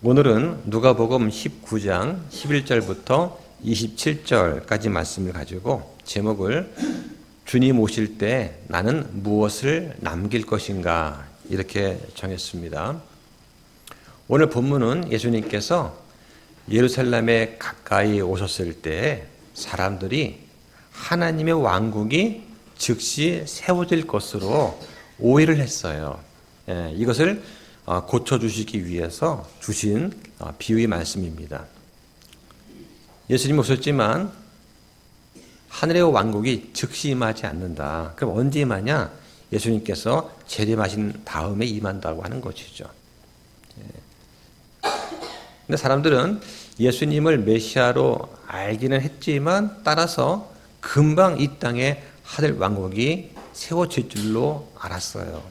오늘은 누가복음 19장 11절부터 27절까지 말씀을 가지고 제목을 주님 오실 때 나는 무엇을 남길 것인가 이렇게 정했습니다. 오늘 본문은 예수님께서 예루살렘에 가까이 오셨을 때 사람들이 하나님의 왕국이 즉시 세워질 것으로 오해를 했어요. 이것을 고쳐주시기 위해서 주신 비유의 말씀입니다. 예수님 오셨지만 하늘의 왕국이 즉시 임하지 않는다. 그럼 언제 임하냐? 예수님께서 재림하신 다음에 임한다고 하는 것이죠. 근데 사람들은 예수님을 메시아로 알기는 했지만 따라서 금방 이 땅에 하늘 왕국이 세워질 줄로 알았어요.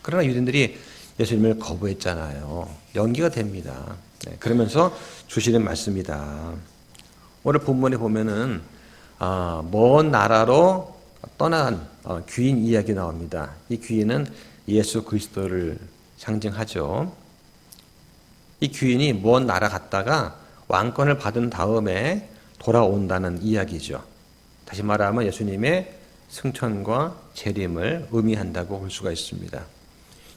그러나 유대인들이 예수님을 거부했잖아요. 연기가 됩니다. 그러면서 주시는 말씀이다. 오늘 본문에 보면은 먼 나라로 떠난 귀인 이야기 나옵니다. 이 귀인은 예수 그리스도를 상징하죠. 이 귀인이 먼 나라 갔다가 왕권을 받은 다음에 돌아온다는 이야기죠. 다시 말하면 예수님의 승천과 재림을 의미한다고 볼 수가 있습니다.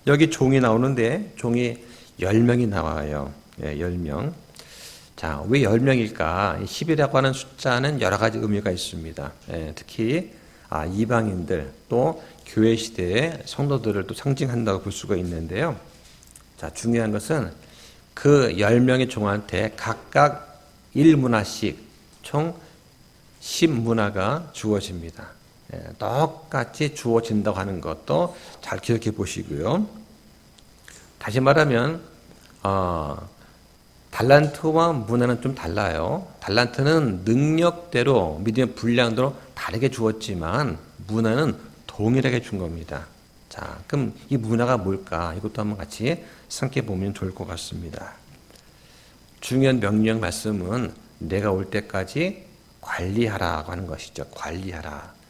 여기 종이 나오는데 종이 10명이 나와요. 10명. 자, 왜 10명일까? 10이라고 하는 숫자는 여러 가지 의미가 있습니다. 특히 이방인들 또 교회 시대의 성도들을 또 상징한다고 볼 수가 있는데요. 자, 중요한 것은 그 10명의 종한테 각각 1문화씩 총 10문화가 주어집니다. 똑같이 주어진다고 하는 것도 잘 기억해 보시고요. 다시 말하면 달란트와 문화는 좀 달라요. 달란트는 능력대로 믿음의 분량대로 다르게 주었지만 문화는 동일하게 준 겁니다. 자, 그럼 이 문화가 뭘까? 이것도 한번 같이 생각해 보면 좋을 것 같습니다. 중요한 명령 말씀은 내가 올 때까지 관리하라고 하는 것이죠. 관리하라.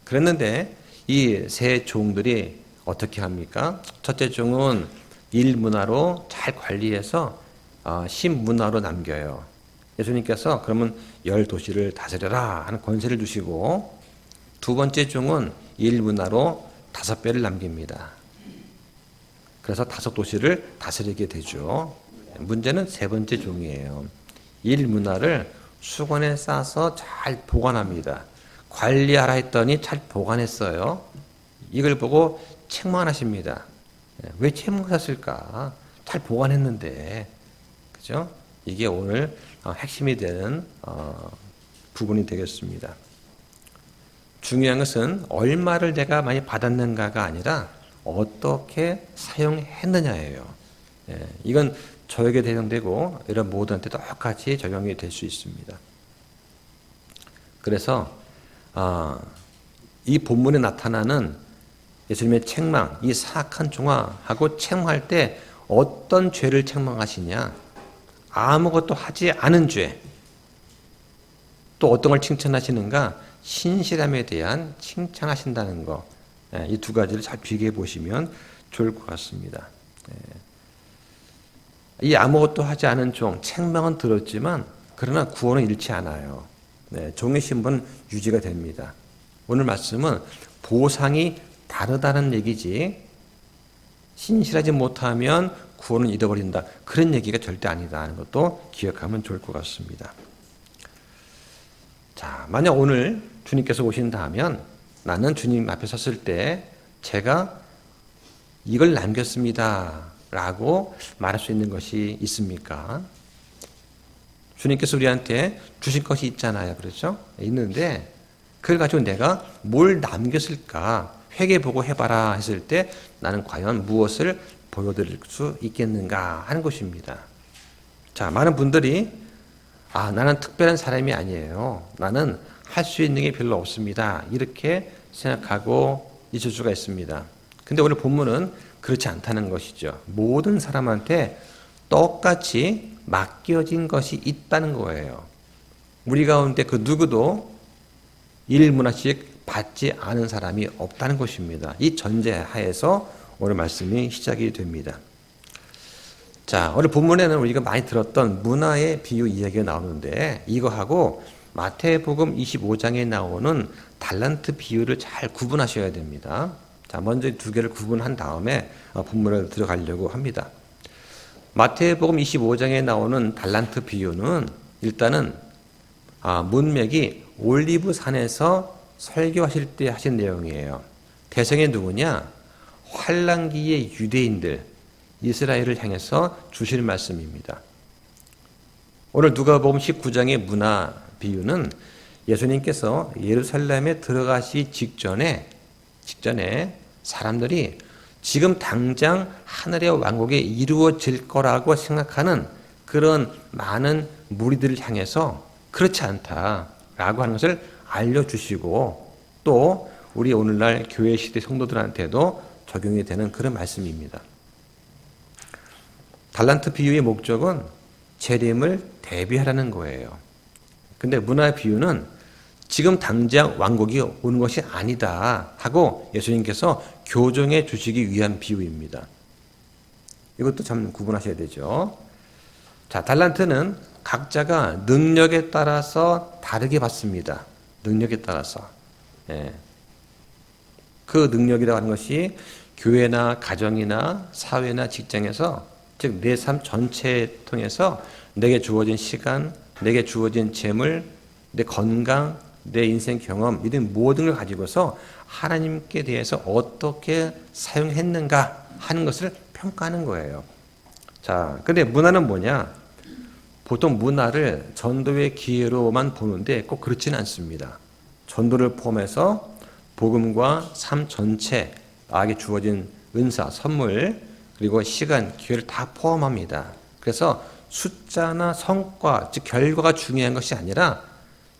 그랬는데 이 세 종들이 어떻게 합니까? 첫째 종은 1문화로 잘 관리해서 10문화로 남겨요. 예수님께서 그러면 10도시를 다스려라 하는 권세를 주시고 두 번째 종은 1문화로 5배를 남깁니다. 그래서 5도시를 다스리게 되죠. 문제는 세 번째 종이에요. 1문화를 수건에 싸서 잘 보관합니다. 관리하라 했더니 잘 보관했어요. 이걸 보고 책망하십니다. 왜 책망하셨을까? 잘 보관했는데. 그죠? 이게 오늘 핵심이 되는 부분이 되겠습니다. 중요한 것은 얼마를 내가 많이 받았는가가 아니라 어떻게 사용했느냐예요. 이건 저에게 적용되고 이런 모두한테 똑같이 적용이 될 수 있습니다. 그래서 이 본문에 나타나는 예수님의 책망, 이 사악한 종하고 책망할 때 어떤 죄를 책망하시냐? 아무것도 하지 않은 죄. 또 어떤 걸 칭찬하시는가? 신실함에 대한 칭찬하신다는 거. 이 두 가지를 잘 비교해 보시면 좋을 것 같습니다. 이 아무것도 하지 않은 종, 책망은 들었지만 그러나 구원은 잃지 않아요. 종의 신분은 유지가 됩니다. 오늘 말씀은 보상이 다르다는 얘기지 신실하지 못하면 구원을 잃어버린다. 그런 얘기가 절대 아니다 하는 것도 기억하면 좋을 것 같습니다. 자, 만약 오늘 주님께서 오신다 하면 나는 주님 앞에 섰을 때 제가 이걸 남겼습니다 라고 말할 수 있는 것이 있습니까? 주님께서 우리한테 주신 것이 있잖아요. 그렇죠? 있는데 그걸 가지고 내가 뭘 남겼을까? 회개보고 해봐라 했을 때 나는 과연 무엇을 보여드릴 수 있겠는가 하는 것입니다. 자, 많은 분들이 나는 특별한 사람이 아니에요. 나는 할 수 있는 게 별로 없습니다. 이렇게 생각하고 있을 수가 있습니다. 근데 오늘 본문은 그렇지 않다는 것이죠. 모든 사람한테 똑같이 맡겨진 것이 있다는 거예요. 우리 가운데 그 누구도 1문화씩 받지 않은 사람이 없다는 것입니다. 이 전제하에서 오늘 말씀이 시작이 됩니다. 자, 오늘 본문에는 우리가 많이 들었던 문화의 비유 이야기가 나오는데 이거하고 마태복음 25장에 나오는 달란트 비유를 잘 구분하셔야 됩니다. 자, 먼저 두 개를 구분한 다음에 본문을 들어가려고 합니다. 마태복음 25장에 나오는 달란트 비유는 일단은 문맥이 올리브 산에서 설교하실 때 하신 내용이에요. 대상이 누구냐? 환란기의 유대인들, 이스라엘을 향해서 주실 말씀입니다. 오늘 누가복음 19장의 문화 비유는 예수님께서 예루살렘에 들어가시 직전에 사람들이 지금 당장 하늘의 왕국이 이루어질 거라고 생각하는 그런 많은 무리들을 향해서 그렇지 않다라고 하는 것을 알려주시고 또 우리 오늘날 교회 시대 성도들한테도 적용이 되는 그런 말씀입니다. 달란트 비유의 목적은 재림을 대비하라는 거예요. 근데 문화 비유는 지금 당장 왕국이 오는 것이 아니다 하고 예수님께서 교정해 주시기 위한 비유입니다. 이것도 참 구분하셔야 되죠. 자, 달란트는 각자가 능력에 따라서 다르게 받습니다. 능력에 따라서. 예. 그 능력이라고 하는 것이 교회나 가정이나 사회나 직장에서 즉 내 삶 전체에 통해서 내게 주어진 시간, 내게 주어진 재물, 내 건강, 내 인생 경험 이런 모든 걸 가지고서 하나님께 대해서 어떻게 사용했는가 하는 것을 평가하는 거예요. 자, 근데 문화는 뭐냐? 보통 문화를 전도의 기회로만 보는데 꼭 그렇지는 않습니다. 전도를 포함해서 복음과 삶 전체, 나에게 주어진 은사, 선물, 그리고 시간, 기회를 다 포함합니다. 그래서 숫자나 성과, 즉 결과가 중요한 것이 아니라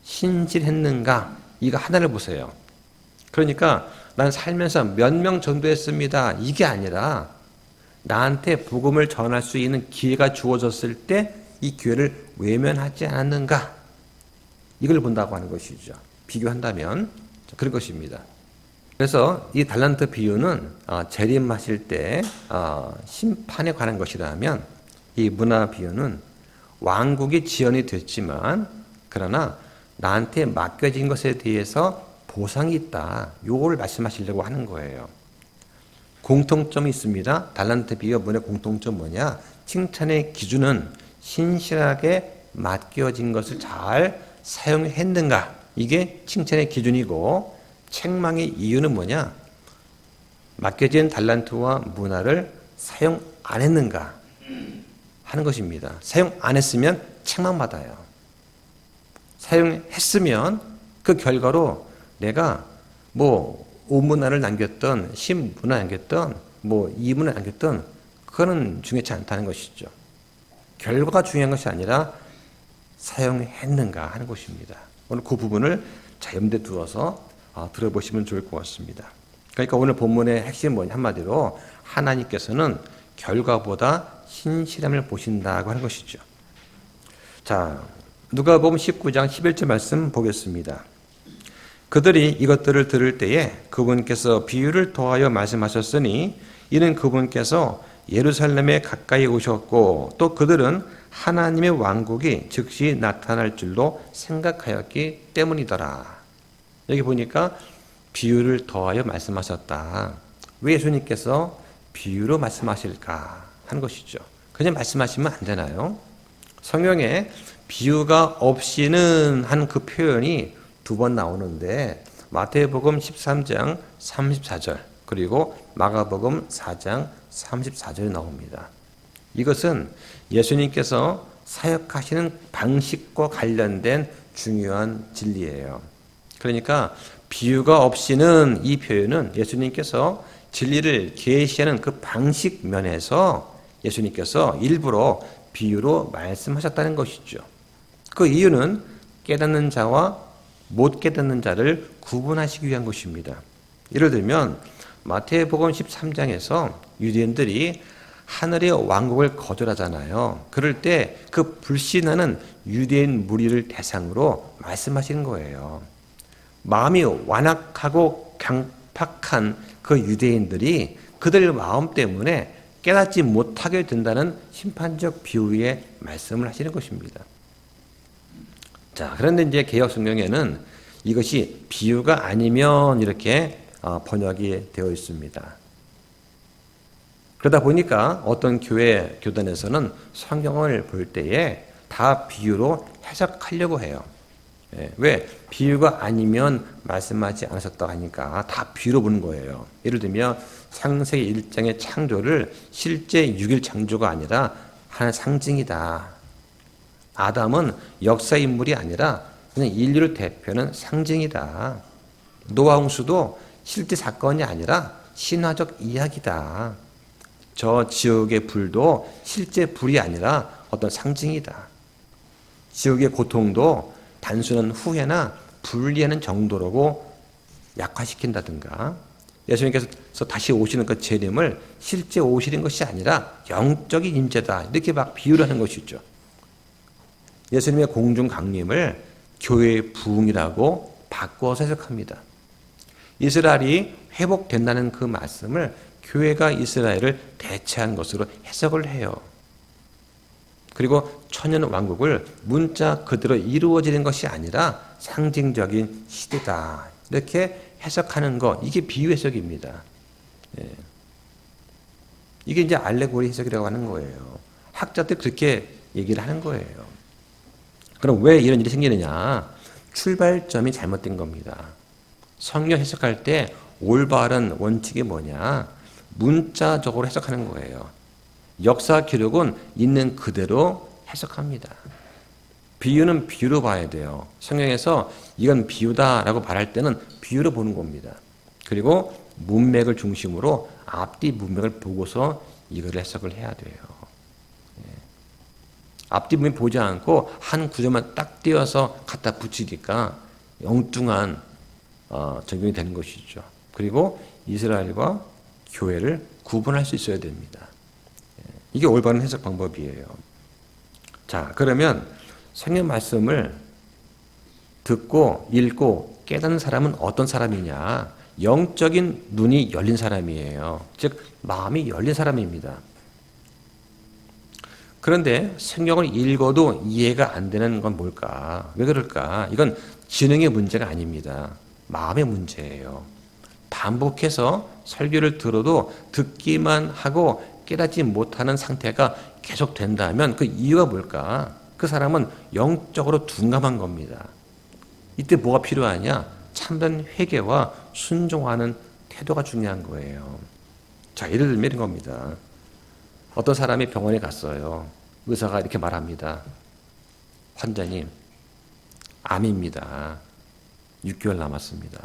신실했는가, 이거 하나를 보세요. 그러니까 난 살면서 몇 명 전도했습니다. 이게 아니라 나한테 복음을 전할 수 있는 기회가 주어졌을 때 이 기회를 외면하지 않았는가, 이걸 본다고 하는 것이죠. 비교한다면 그런 것입니다. 그래서 이 달란트 비유는 재림하실 때 심판에 관한 것이라면 이 문화 비유는 왕국이 지연이 됐지만 그러나 나한테 맡겨진 것에 대해서 보상이 있다. 요걸 말씀하시려고 하는 거예요. 공통점이 있습니다. 달란트 비유와 문의 공통점 뭐냐? 칭찬의 기준은 신실하게 맡겨진 것을 잘 사용했는가? 이게 칭찬의 기준이고 책망의 이유는 뭐냐? 맡겨진 달란트와 문화를 사용 안 했는가 하는 것입니다. 사용 안 했으면 책망받아요. 사용했으면 그 결과로 내가 뭐 5문화를 남겼던 10문화 남겼던 뭐 2문화 남겼던 그거는 중요치 않다는 것이죠. 결과가 중요한 것이 아니라 사용했는가 하는 것입니다. 오늘 그 부분을 자 염두에 두어서 들어보시면 좋을 것 같습니다. 그러니까 오늘 본문의 핵심 뭐냐? 한마디로 하나님께서는 결과보다 신실함을 보신다고 하는 것이죠. 자, 누가복음 19장 11절 말씀 보겠습니다. 그들이 이것들을 들을 때에 그분께서 비유를 더하여 말씀하셨으니 이는 그분께서 예루살렘에 가까이 오셨고 또 그들은 하나님의 왕국이 즉시 나타날 줄로 생각하였기 때문이더라. 여기 보니까 비유를 더하여 말씀하셨다. 왜 예수님께서 비유로 말씀하실까 하는 것이죠. 그냥 말씀하시면 안 되나요? 성경에 비유가 없이는 한 그 표현이 두 번 나오는데 마태복음 13장 34절 그리고 마가복음 4장 34절에 나옵니다. 이것은 예수님께서 사역하시는 방식과 관련된 중요한 진리예요. 그러니까 비유가 없이는 이 표현은 예수님께서 진리를 계시하는 그 방식 면에서 예수님께서 일부러 비유로 말씀하셨다는 것이죠. 그 이유는 깨닫는 자와 못 깨닫는 자를 구분하시기 위한 것입니다. 예를 들면 마태복음 13장에서 유대인들이 하늘의 왕국을 거절하잖아요. 그럴 때 그 불신하는 유대인 무리를 대상으로 말씀하시는 거예요. 마음이 완악하고 강팍한 그 유대인들이 그들 마음 때문에 깨닫지 못하게 된다는 심판적 비유의 말씀을 하시는 것입니다. 자, 그런데 이제 개역 성경에는 이것이 비유가 아니면 이렇게 번역이 되어 있습니다. 그러다 보니까 어떤 교회 교단에서는 성경을 볼 때에 다 비유로 해석하려고 해요. 왜? 비유가 아니면 말씀하지 않으셨다고 하니까 다 비유로 보는 거예요. 예를 들면 창세기 1장의 창조를 실제 6일 창조가 아니라 하나의 상징이다. 아담은 역사 인물이 아니라 그냥 인류를 대표하는 상징이다. 노아 홍수도 실제 사건이 아니라 신화적 이야기다. 저 지옥의 불도 실제 불이 아니라 어떤 상징이다. 지옥의 고통도 단순한 후회나 분리하는 정도라고 약화시킨다든가, 예수님께서 다시 오시는 그 재림을 실제 오시는 것이 아니라 영적인 임재다. 이렇게 막 비유를 하는 것이죠. 예수님의 공중 강림을 교회의 부흥이라고 바꿔서 해석합니다. 이스라엘이 회복된다는 그 말씀을 교회가 이스라엘을 대체한 것으로 해석을 해요. 그리고 천년 왕국을 문자 그대로 이루어지는 것이 아니라 상징적인 시대다. 이렇게 해석하는 것, 이게 비유 해석입니다. 이게 이제 알레고리 해석이라고 하는 거예요. 학자들 그렇게 얘기를 하는 거예요. 그럼 왜 이런 일이 생기느냐? 출발점이 잘못된 겁니다. 성경 해석할 때 올바른 원칙이 뭐냐? 문자적으로 해석하는 거예요. 역사 기록은 있는 그대로 해석합니다. 비유는 비유로 봐야 돼요. 성경에서 이건 비유다라고 말할 때는 비유로 보는 겁니다. 그리고 문맥을 중심으로 앞뒤 문맥을 보고서 이걸 해석을 해야 돼요. 앞뒤 문맥 보지 않고 한 구절만 딱 띄어서 갖다 붙이니까 엉뚱한 적용이 되는 것이죠. 그리고 이스라엘과 교회를 구분할 수 있어야 됩니다. 이게 올바른 해석 방법이에요. 자, 그러면 성경 말씀을 듣고 읽고 깨닫는 사람은 어떤 사람이냐? 영적인 눈이 열린 사람이에요. 즉 마음이 열린 사람입니다. 그런데 성경을 읽어도 이해가 안 되는 건 뭘까? 왜 그럴까? 이건 지능의 문제가 아닙니다. 마음의 문제예요. 반복해서 설교를 들어도 듣기만 하고 깨닫지 못하는 상태가 계속 된다면 그 이유가 뭘까? 그 사람은 영적으로 둔감한 겁니다. 이때 뭐가 필요하냐? 참된 회개와 순종하는 태도가 중요한 거예요. 자, 예를 들면 이런 겁니다. 어떤 사람이 병원에 갔어요. 의사가 이렇게 말합니다. 환자님, 암입니다. 6개월 남았습니다.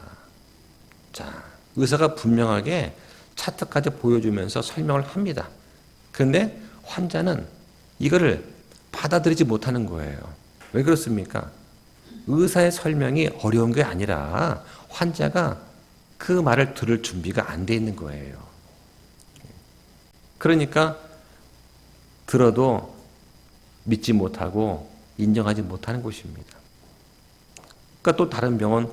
자, 의사가 분명하게 차트까지 보여주면서 설명을 합니다. 그런데 환자는 이거를 받아들이지 못하는 거예요. 왜 그렇습니까? 의사의 설명이 어려운 게 아니라 환자가 그 말을 들을 준비가 안 돼 있는 거예요. 그러니까 들어도 믿지 못하고 인정하지 못하는 것입니다. 그러니까 또 다른 병원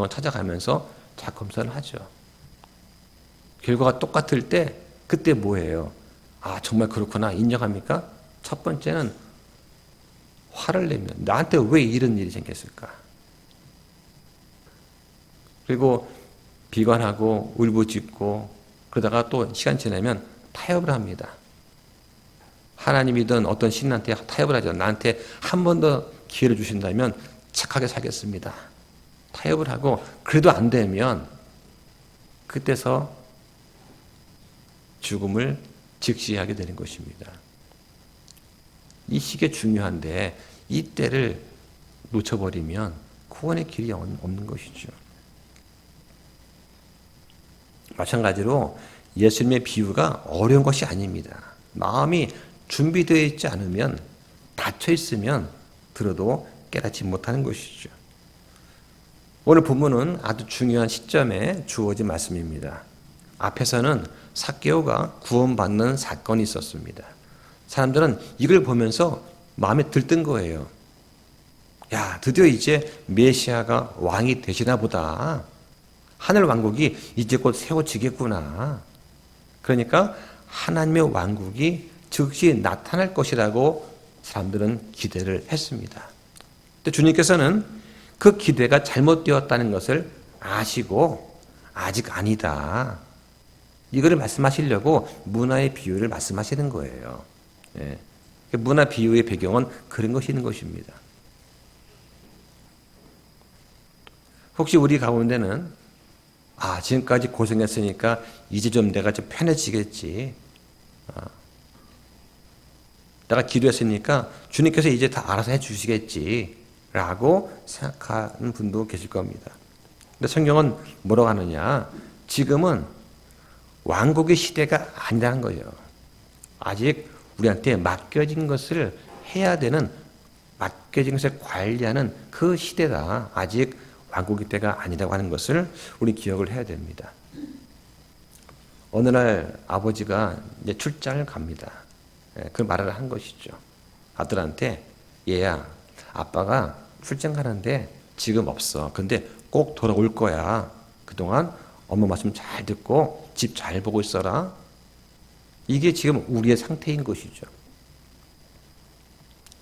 찾아가면서 자검사를 하죠. 결과가 똑같을 때 그때 뭐예요? 아, 정말 그렇구나. 인정합니까? 첫 번째는 화를 내면 나한테 왜 이런 일이 생겼을까? 그리고 비관하고 울부짖고 그러다가 또 시간 지나면 타협을 합니다. 하나님이든 어떤 신한테 타협을 하죠. 나한테 한 번 더 기회를 주신다면 착하게 살겠습니다. 타협을 하고 그래도 안 되면 그때서 죽음을 직시하게 되는 것입니다. 이 시기에 중요한데 이때를 놓쳐버리면 구원의 길이 없는 것이죠. 마찬가지로 예수님의 비유가 어려운 것이 아닙니다. 마음이 준비되어 있지 않으면, 닫혀 있으면 들어도 깨닫지 못하는 것이죠. 오늘 본문은 아주 중요한 시점에 주어진 말씀입니다. 앞에서는 삭개오가 구원받는 사건이 있었습니다. 사람들은 이걸 보면서 마음에 들뜬 거예요. 야, 드디어 이제 메시아가 왕이 되시나 보다. 하늘 왕국이 이제 곧 세워지겠구나. 그러니까 하나님의 왕국이 즉시 나타날 것이라고 사람들은 기대를 했습니다. 근데 주님께서는 그 기대가 잘못되었다는 것을 아시고 아직 아니다. 이거를 말씀하시려고 문화의 비유를 말씀하시는 거예요. 예. 문화 비유의 배경은 그런 것이 있는 것입니다. 혹시 우리 가운데는 지금까지 고생했으니까 이제 좀 내가 좀 편해지겠지. 내가 기도했으니까 주님께서 이제 다 알아서 해주시겠지. 라고 생각하는 분도 계실 겁니다. 근데 성경은 뭐라고 하느냐? 지금은 왕국의 시대가 아니라는 거예요. 아직 우리한테 맡겨진 것을 해야 되는, 맡겨진 것을 관리하는 그 시대다. 아직 왕국의 때가 아니라고 하는 것을 우리 기억을 해야 됩니다. 어느 날 아버지가 이제 출장을 갑니다. 그 말을 한 것이죠. 아들한테, 얘야, 아빠가 출장 가는데 지금 없어. 근데 꼭 돌아올 거야. 그동안 엄마 말씀 잘 듣고 집 잘 보고 있어라. 이게 지금 우리의 상태인 것이죠.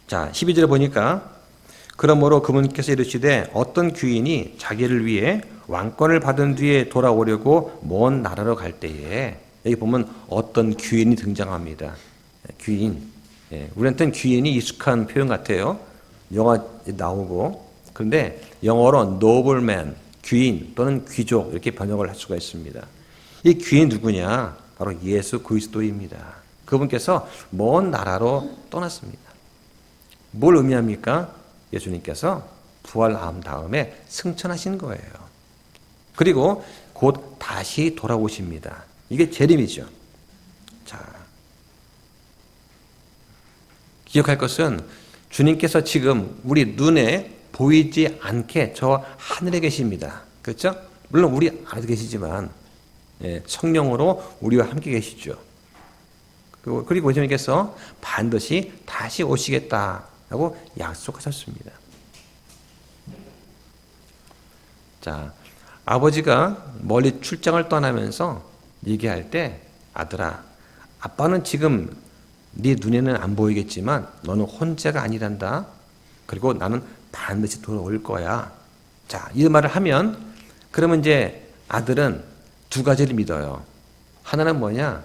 자, 12절에 보니까 그러므로 그분께서 이르시되 어떤 귀인이 자기를 위해 왕권을 받은 뒤에 돌아오려고 먼 나라로 갈 때에, 여기 보면 어떤 귀인이 등장합니다. 귀인. 우리한테는 귀인이 익숙한 표현 같아요. 영화 나오고. 그런데 영어로 nobleman, 귀인 또는 귀족 이렇게 번역을 할 수가 있습니다. 이 귀인 누구냐? 바로 예수 그리스도입니다. 그분께서 먼 나라로 떠났습니다. 뭘 의미합니까? 예수님께서 부활한 다음에 승천하신 거예요. 그리고 곧 다시 돌아오십니다. 이게 재림이죠. 자, 기억할 것은 주님께서 지금 우리 눈에 보이지 않게 저 하늘에 계십니다. 그렇죠? 물론 우리 안에도 계시지만 성령으로 우리와 함께 계시죠. 그리고 예수님께서 반드시 다시 오시겠다라고 약속하셨습니다. 자, 아버지가 멀리 출장을 떠나면서 얘기할 때, 아들아, 아빠는 지금 네 눈에는 안 보이겠지만 너는 혼자가 아니란다. 그리고 나는 반드시 돌아올 거야. 자, 이 말을 하면 그러면 이제 아들은 두 가지를 믿어요. 하나는 뭐냐?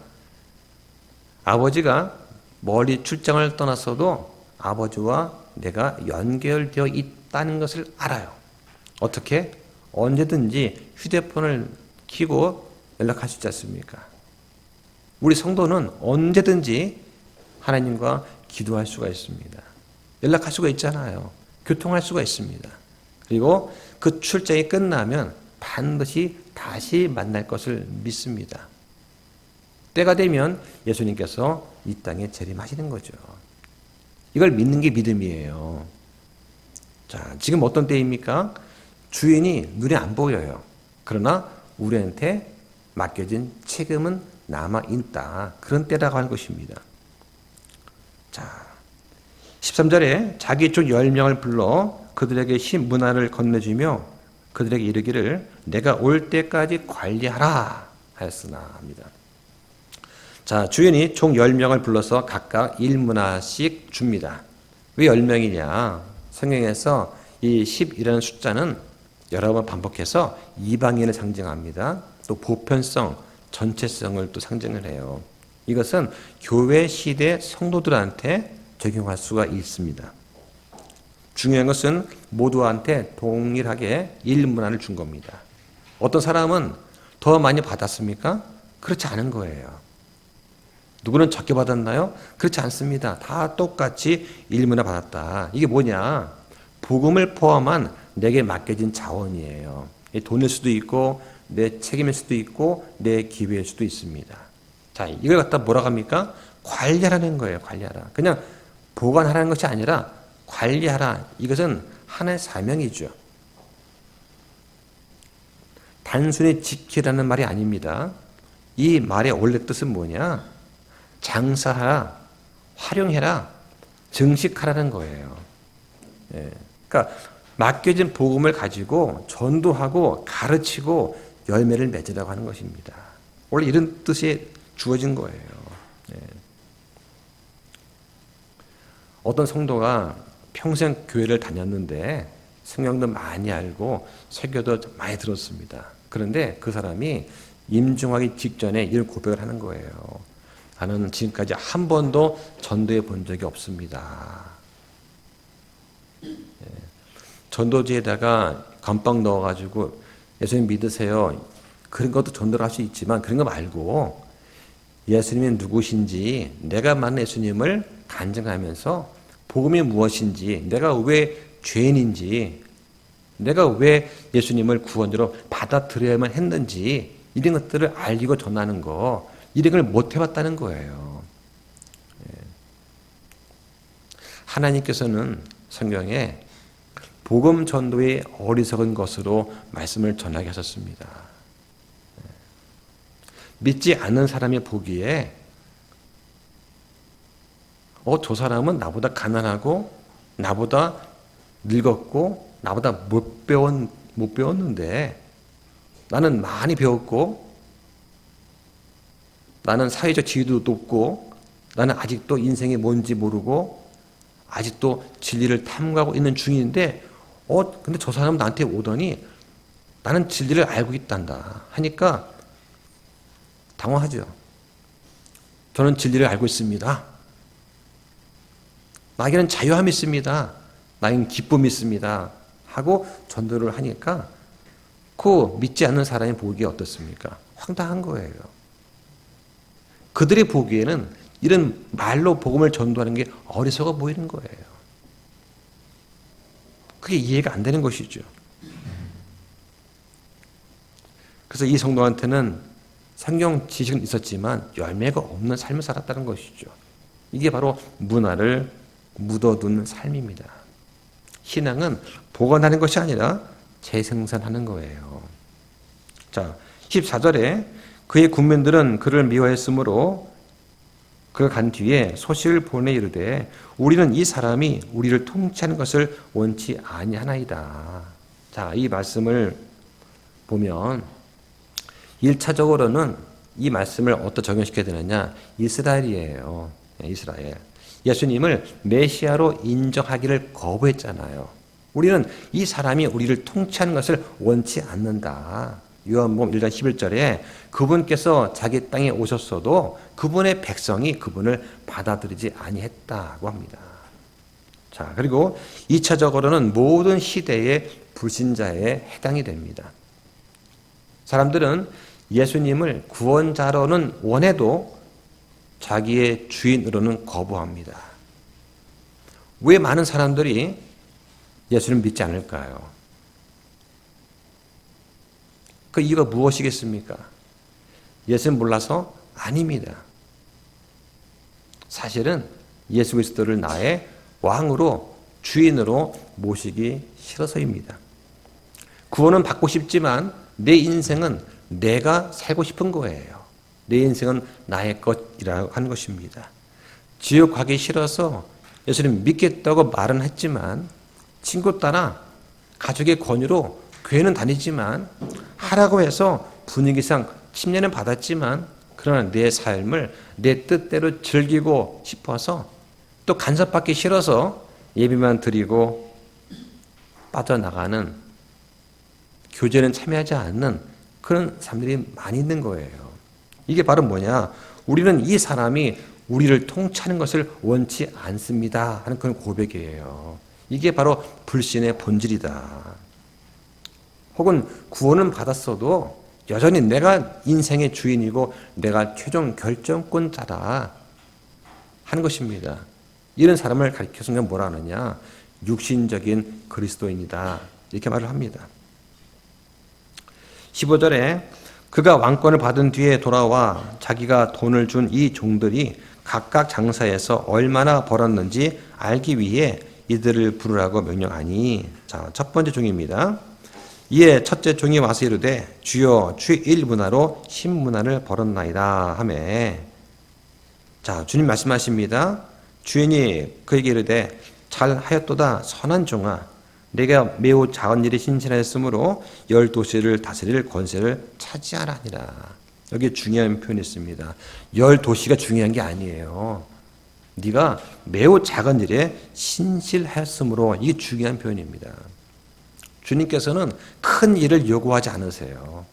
아버지가 멀리 출장을 떠났어도 아버지와 내가 연결되어 있다는 것을 알아요. 어떻게? 언제든지 휴대폰을 켜고 연락할 수 있지 않습니까? 우리 성도는 언제든지 하나님과 기도할 수가 있습니다. 연락할 수가 있잖아요. 교통할 수가 있습니다. 그리고 그 출장이 끝나면 반드시 다시 만날 것을 믿습니다. 때가 되면 예수님께서 이 땅에 재림하시는 거죠. 이걸 믿는 게 믿음이에요. 자, 지금 어떤 때입니까? 주인이 눈에 안 보여요. 그러나 우리한테 맡겨진 책임은 남아있다. 그런 때라고 하는 것입니다. 자, 13절에 자기 쪽 10명을 불러 그들에게 신문화를 건네주며 그들에게 이르기를 내가 올 때까지 관리하라 하였으나 합니다. 자, 주인이 총 10명을 불러서 각각 1문화씩 줍니다. 왜 10명이냐? 성경에서 이 10이라는 숫자는 여러 번 반복해서 이방인을 상징합니다. 또 보편성, 전체성을 또 상징을 해요. 이것은 교회 시대 성도들한테 적용할 수가 있습니다. 중요한 것은 모두한테 동일하게 1문화를 준 겁니다. 어떤 사람은 더 많이 받았습니까? 그렇지 않은 거예요. 누구는 적게 받았나요? 그렇지 않습니다. 다 똑같이 1문화 받았다. 이게 뭐냐? 복음을 포함한 내게 맡겨진 자원이에요. 돈일 수도 있고 내 책임일 수도 있고 내 기회일 수도 있습니다. 자, 이걸 갖다 뭐라고 합니까? 관리하라는 거예요. 관리하라. 그냥 보관하라는 것이 아니라 관리하라. 이것은 하나의 사명이죠. 단순히 지키라는 말이 아닙니다. 이 말의 원래 뜻은 뭐냐? 장사하라, 활용해라, 증식하라는 거예요. 그러니까 맡겨진 복음을 가지고 전도하고 가르치고 열매를 맺으라고 하는 것입니다. 원래 이런 뜻이 주어진 거예요. 어떤 성도가 평생 교회를 다녔는데 성경도 많이 알고 설교도 많이 들었습니다. 그런데 그 사람이 임종하기 직전에 이런 고백을 하는 거예요. 나는 지금까지 한 번도 전도해 본 적이 없습니다. 전도지에다가 건빵 넣어가지고 예수님 믿으세요. 그런 것도 전도를 할 수 있지만 그런 거 말고 예수님이 누구신지 내가 만난 예수님을 간증하면서 복음이 무엇인지, 내가 왜 죄인인지, 내가 왜 예수님을 구원으로 받아들여야만 했는지 이런 것들을 알리고 전하는 거, 이런 걸 못 해봤다는 거예요. 하나님께서는 성경에 복음 전도의 어리석은 것으로 말씀을 전하게 하셨습니다. 믿지 않는 사람이 보기에 저 사람은 나보다 가난하고 나보다 늙었고 나보다 못 배웠는데 나는 많이 배웠고 나는 사회적 지위도 높고 나는 아직도 인생이 뭔지 모르고 아직도 진리를 탐구하고 있는 중인데 근데 저 사람은 나한테 오더니 나는 진리를 알고 있단다 하니까 당황하죠. 저는 진리를 알고 있습니다. 나에게는 자유함이 있습니다. 나에게는 기쁨이 있습니다. 하고 전도를 하니까 그 믿지 않는 사람이 보기에 어떻습니까? 황당한 거예요. 그들이 보기에는 이런 말로 복음을 전도하는 게 어리석어 보이는 거예요. 그게 이해가 안 되는 것이죠. 그래서 이 성도한테는 성경 지식은 있었지만 열매가 없는 삶을 살았다는 것이죠. 이게 바로 문화를 묻어둔 삶입니다. 신앙은 복원하는 것이 아니라 재생산하는 거예요. 자, 14절에 그의 군민들은 그를 미워했으므로 그가 간 뒤에 소식을 보내 이르되 우리는 이 사람이 우리를 통치하는 것을 원치 아니하나이다. 자, 이 말씀을 보면 1차적으로는 이 말씀을 어디다 적용시켜야 되느냐? 이스라엘이에요. 이스라엘. 예수님을 메시아로 인정하기를 거부했잖아요. 우리는 이 사람이 우리를 통치하는 것을 원치 않는다. 요한복음 1장 11절에 그분께서 자기 땅에 오셨어도 그분의 백성이 그분을 받아들이지 아니했다고 합니다. 자, 그리고 2차적으로는 모든 시대의 불신자에 해당이 됩니다. 사람들은 예수님을 구원자로는 원해도 자기의 주인으로는 거부합니다. 왜 많은 사람들이 예수를 믿지 않을까요? 그 이유가 무엇이겠습니까? 예수를 몰라서? 아닙니다. 사실은 예수 그리스도를 나의 왕으로, 주인으로 모시기 싫어서입니다. 구원은 받고 싶지만 내 인생은 내가 살고 싶은 거예요. 내 인생은 나의 것이라고 하는 것입니다. 지옥 가기 싫어서 예수님 믿겠다고 말은 했지만 친구 따라 가족의 권유로 교회는 다니지만 하라고 해서 분위기상 침례는 받았지만 그러나 내 삶을 내 뜻대로 즐기고 싶어서 또 간섭받기 싫어서 예배만 드리고 빠져나가는, 교제는 참여하지 않는 그런 사람들이 많이 있는 거예요. 이게 바로 뭐냐? 우리는 이 사람이 우리를 통치하는 것을 원치 않습니다 하는 그런 고백이에요. 이게 바로 불신의 본질이다. 혹은 구원은 받았어도 여전히 내가 인생의 주인이고 내가 최종 결정권자다 하는 것입니다. 이런 사람을 가리켜 성경은 뭐라 하느냐? 육신적인 그리스도인이다 이렇게 말을 합니다. 15절에 그가 왕권을 받은 뒤에 돌아와 자기가 돈을 준 이 종들이 각각 장사해서 얼마나 벌었는지 알기 위해 이들을 부르라고 명령하니. 자, 첫 번째 종입니다. 이에 첫째 종이 와서 이르되 주여 주 1문화로 10문화를 벌었나이다 하매. 자, 주님 말씀하십니다. 주인이 그에게 이르되 잘하였도다 선한 종아, 내가 매우 작은 일에 신실하였으므로 10도시를 다스릴 권세를 차지하라 하니라. 여기 중요한 표현이 있습니다. 10도시가 중요한 게 아니에요. 네가 매우 작은 일에 신실하였으므로 이게 중요한 표현입니다. 주님께서는 큰 일을 요구하지 않으세요.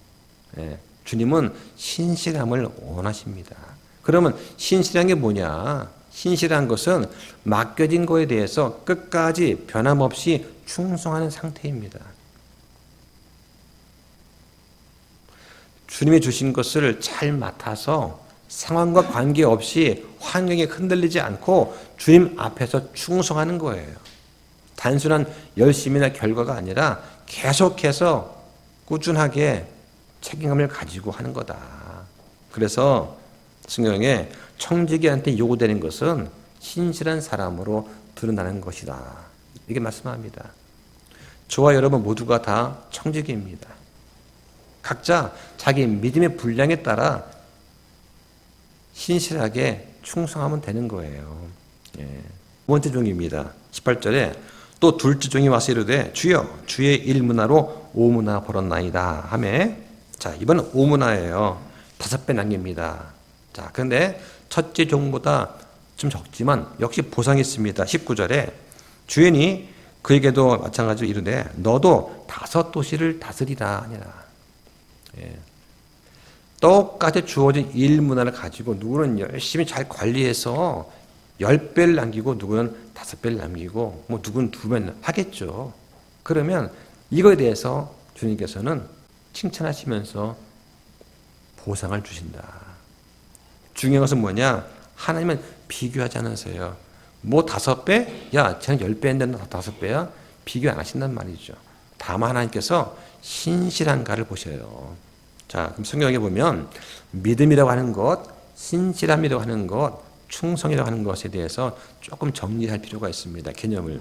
예, 주님은 신실함을 원하십니다. 그러면 신실한 게 뭐냐? 신실한 것은 맡겨진 거에 대해서 끝까지 변함없이 충성하는 상태입니다. 주님이 주신 것을 잘 맡아서 상황과 관계없이 환경에 흔들리지 않고 주님 앞에서 충성하는 거예요. 단순한 열심이나 결과가 아니라 계속해서 꾸준하게 책임감을 가지고 하는 거다. 그래서 성경에 청지기한테 요구되는 것은 신실한 사람으로 드러나는 것이다. 이게 말씀합니다. 저와 여러분 모두가 다 청지기입니다. 각자 자기 믿음의 분량에 따라 신실하게 충성하면 되는 거예요. 예. 두 번째 종입니다. 18절에 또 둘째 종이 와서 이르되 주여 주의 일문화로 오문화 벌었나이다 하매, 자 이번은 오문화예요. 5배 남깁니다. 자 그런데 첫째 종보다 좀 적지만 역시 보상이 있습니다. 19절에 주인이 그에게도 마찬가지로 이르되 너도 5 도시를 다스리라 하니라. 예. 똑같이 주어진 일 문화를 가지고 누구는 열심히 잘 관리해서 10배를 남기고 누구는 5배를 남기고 뭐 누구는 2배를 하겠죠. 그러면 이거에 대해서 주님께서는 칭찬하시면서 보상을 주신다. 중요한 것은 뭐냐? 하나님은 비교하지 않으세요. 뭐 5배? 야, 쟤는 10배 했는데 5배야? 비교 안 하신단 말이죠. 다만 하나님께서 신실한가를 보셔요. 자, 그럼 성경에 보면 믿음이라고 하는 것, 신실함이라고 하는 것, 충성이라고 하는 것에 대해서 조금 정리할 필요가 있습니다. 개념을.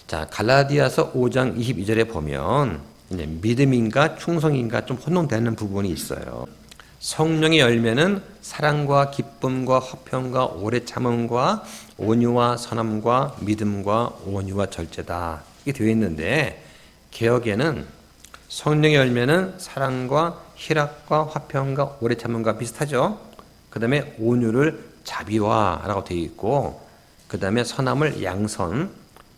자, 갈라디아서 5장 22절에 보면 이제 믿음인가 충성인가 좀 혼동되는 부분이 있어요. 성령의 열매는 사랑과 기쁨과 화평과 오래 참음과 온유와 선함과 믿음과 온유와 절제다. 이게 되어 있는데 개역에는 성령의 열매는 사랑과 희락과 화평과 오래 참음과 비슷하죠. 그 다음에 온유를 자비화라고 되어 있고, 그 다음에 선함을 양선,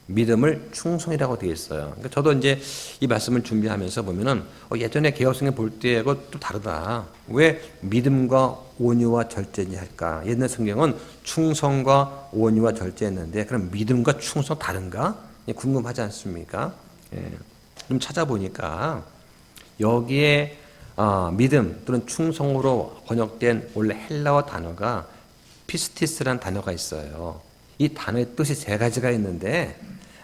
믿음을 충성이라고 되어 있어요. 그러니까 저도 이제 이 말씀을 준비하면서 보면은 예전에 개혁성에 볼 때하고 또 다르다. 왜 믿음과 온유와 절제냐 할까? 옛날 성경은 충성과 온유와 절제했는데 그럼 믿음과 충성 다른가? 궁금하지 않습니까? 예. 좀 찾아보니까 여기에 믿음 또는 충성으로 번역된 원래 헬라어 단어가 피스티스라는 단어가 있어요. 이 단어의 뜻이 3가지가 있는데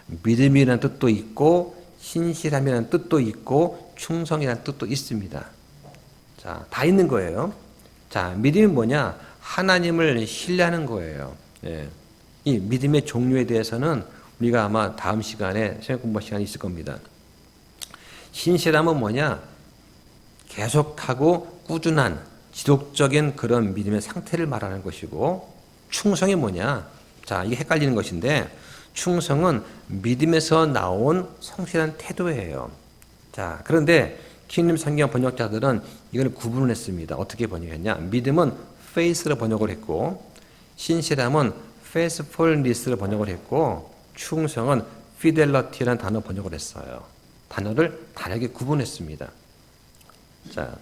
믿음이라는 뜻도 있고 신실함이라는 뜻도 있고 충성이라는 뜻도 있습니다. 자, 다 있는 거예요. 자, 믿음이 뭐냐? 하나님을 신뢰하는 거예요. 예. 이 믿음의 종류에 대해서는 우리가 아마 다음 시간에 생각 공부 시간이 있을 겁니다. 신실함은 뭐냐? 계속하고 꾸준한 지속적인 그런 믿음의 상태를 말하는 것이고, 충성이 뭐냐? 자, 이게 헷갈리는 것인데 충성은 믿음에서 나온 성실한 태도예요. 자, 그런데 킹림 성경 번역자들은 이걸 구분을 했습니다. 어떻게 번역했냐? 믿음은 faith로 번역을 했고, 신실함은 faithfulness로 번역을 했고, 충성은 fidelity라는 단어 번역을 했어요. 단어를 다르게 구분했습니다. 자,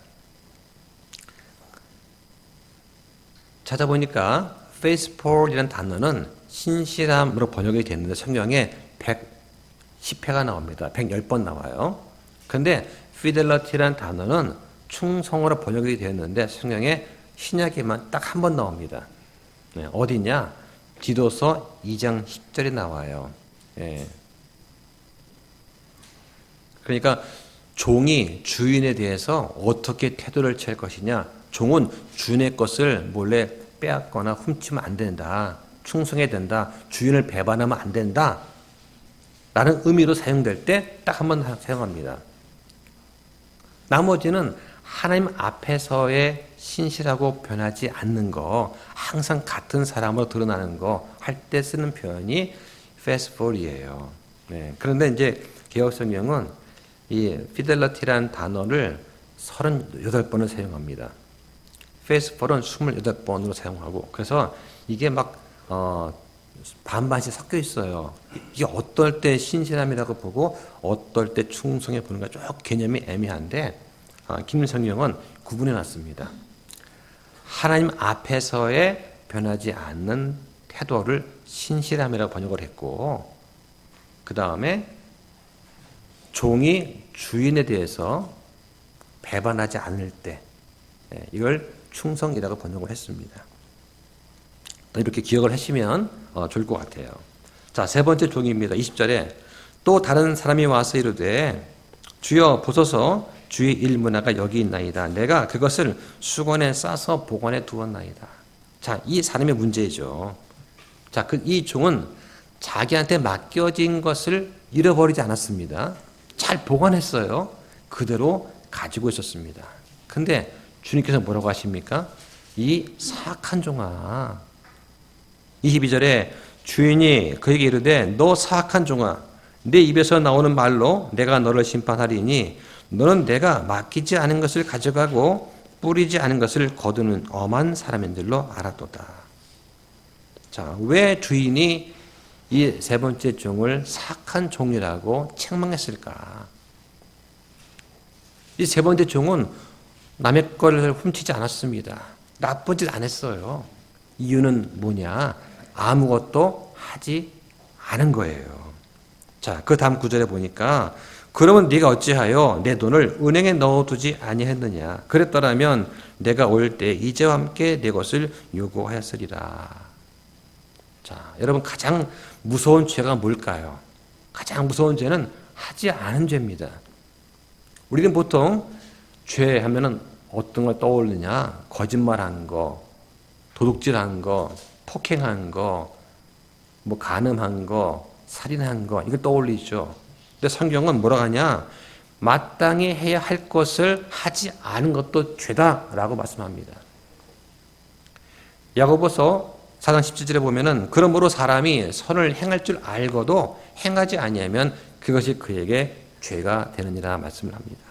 찾아보니까 faithful이라는 단어는 신실함으로 번역이 됐는데 성경에 110회가 나옵니다. 110번 나와요. 그런데 fidelity라는 단어는 충성으로 번역이 되었는데 성경에 신약에만 딱 한 번 나옵니다. 네, 어디냐? 디도서 2장 10절에 나와요. 예. 그러니까 종이 주인에 대해서 어떻게 태도를 취할 것이냐? 종은 주인의 것을 몰래 빼앗거나 훔치면 안 된다. 충성해야 된다. 주인을 배반하면 안 된다. 라는 의미로 사용될 때 딱 한 번 사용합니다. 나머지는 하나님 앞에서의 신실하고 변하지 않는 거, 항상 같은 사람으로 드러나는 거 할 때 쓰는 표현이 faithful이에요. 네. 그런데 이제 개역성경은 이 fidelity라는 단어를 38번을 사용합니다. faithful은 28번으로 사용하고, 그래서 이게 막 반반씩 섞여 있어요. 이게 어떨 때 신실함이라고 보고 어떨 때 충성해 보는가 쭉 개념이 애매한데 김성경은 구분해 놨습니다. 하나님 앞에서의 변하지 않는 태도를 신실함이라고 번역을 했고, 그 다음에 종이 주인에 대해서 배반하지 않을 때 이걸 충성이라고 번역을 했습니다. 이렇게 기억을 하시면 좋을 것 같아요. 자, 세 번째 종입니다. 20절에 또 다른 사람이 와서 이르되 주여 보소서 주의 일문화가 여기 있나이다. 내가 그것을 수건에 싸서 보관해 두었나이다. 자, 이 사람의 문제죠. 자, 이 종은 자기한테 맡겨진 것을 잃어버리지 않았습니다. 잘 보관했어요. 그대로 가지고 있었습니다. 근데 주님께서 뭐라고 하십니까? 이 사악한 종아. 22절에 주인이 그에게 이르되 너 사악한 종아, 내 입에서 나오는 말로 내가 너를 심판하리니 너는 내가 맡기지 않은 것을 가져가고 뿌리지 않은 것을 거두는 엄한 사람인 줄로 알았도다. 자, 왜 주인이 이 세 번째 종을 사악한 종이라고 책망했을까? 이 세 번째 종은 남의 것을 훔치지 않았습니다. 나쁜 짓 안 했어요. 이유는 뭐냐? 아무것도 하지 않은 거예요. 자, 그 다음 구절에 보니까 그러면 네가 어찌하여 내 돈을 은행에 넣어두지 아니했느냐? 그랬더라면 내가 올 때 이제와 함께 내 것을 요구하였으리라. 자, 여러분 가장 무서운 죄가 뭘까요? 가장 무서운 죄는 하지 않은 죄입니다. 우리는 보통 죄 하면은 어떤 걸 떠올리냐? 거짓말한 거, 도둑질한 거, 폭행한 거, 뭐 간음한 거, 살인한 거, 이걸 떠올리죠. 근데 성경은 뭐라고 하냐? 마땅히 해야 할 것을 하지 않은 것도 죄다라고 말씀합니다. 야고보서 4장 17절에 보면은 그러므로 사람이 선을 행할 줄 알고도 행하지 아니하면 그것이 그에게 죄가 되느니라 말씀을 합니다.